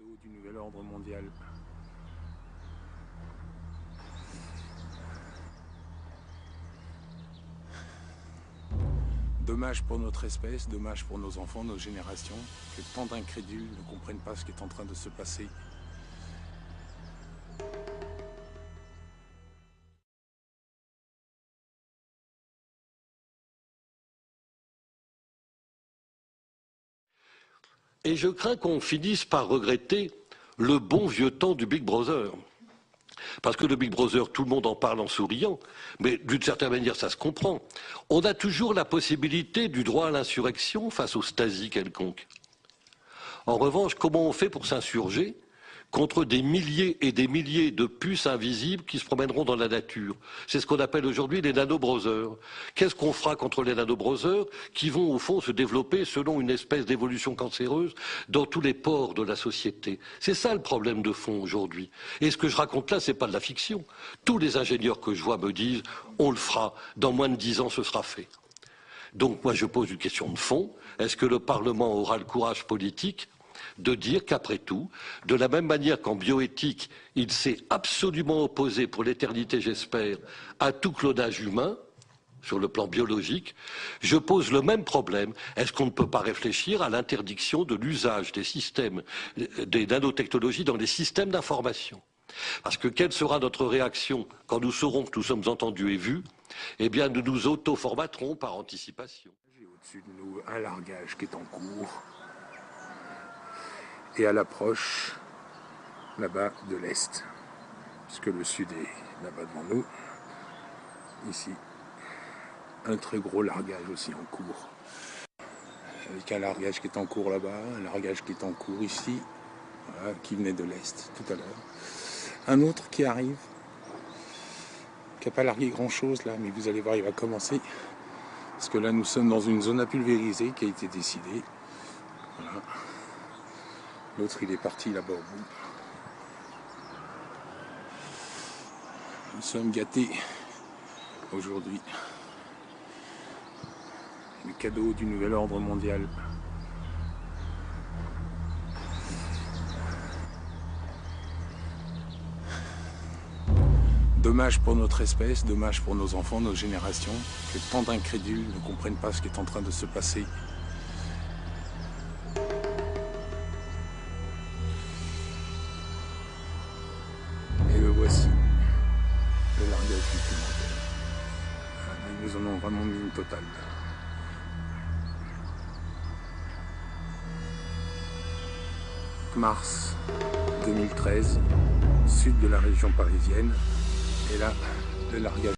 cadeau du nouvel ordre mondial. Dommage pour notre espèce, dommage pour nos enfants, nos générations, que tant d'incrédules ne comprennent pas ce qui est en train de se passer. Et je crains qu'on finisse par regretter le bon vieux temps du Big Brother. Parce que le Big Brother, tout le monde en parle en souriant, mais d'une certaine manière, ça se comprend. On a toujours la possibilité du droit à l'insurrection face aux stasies quelconques. En revanche, comment on fait pour s'insurger contre des milliers et des milliers de puces invisibles qui se promèneront dans la nature? C'est ce qu'on appelle aujourd'hui les nanobrothers. Qu'est-ce qu'on fera contre les nanobrothers qui vont au fond se développer selon une espèce d'évolution cancéreuse dans tous les pores de la société? C'est ça le problème de fond aujourd'hui. Et ce que je raconte là, c'est pas de la fiction. Tous les ingénieurs que je vois me disent on le fera, dans moins de 10 ans ce sera fait. Donc moi je pose une question de fond. Est-ce que le Parlement aura le courage politique de dire qu'après tout, de la même manière qu'en bioéthique, il s'est absolument opposé pour l'éternité, j'espère, à tout clonage humain, sur le plan biologique, je pose le même problème. Est-ce qu'on ne peut pas réfléchir à l'interdiction de l'usage des systèmes, des nanotechnologies dans les systèmes d'information? Parce que quelle sera notre réaction quand nous saurons que nous sommes entendus et vus? Eh bien, nous nous auto-formaterons par anticipation. J'ai au-dessus de nous un largage qui est en cours. Et à l'approche, là-bas, de l'Est, puisque le Sud est là-bas devant nous. Ici, un très gros largage aussi en cours. Avec un largage qui est en cours là-bas, un largage qui est en cours ici, voilà, qui venait de l'Est tout à l'heure. Un autre qui arrive, qui n'a pas largué grand-chose là, mais vous allez voir, il va commencer. Parce que là, nous sommes dans une zone à pulvériser qui a été décidée. Voilà. L'autre, il est parti là-bas au bout. Nous sommes gâtés aujourd'hui. Le cadeau du nouvel ordre mondial. Dommage pour notre espèce, dommage pour nos enfants, nos générations, que tant d'incrédules ne comprennent pas ce qui est en train de se passer. Et le voici, le largage supplémentaire. Ils nous en ont vraiment mis une totale. Mars 2013, sud de la région parisienne, et là, le largage.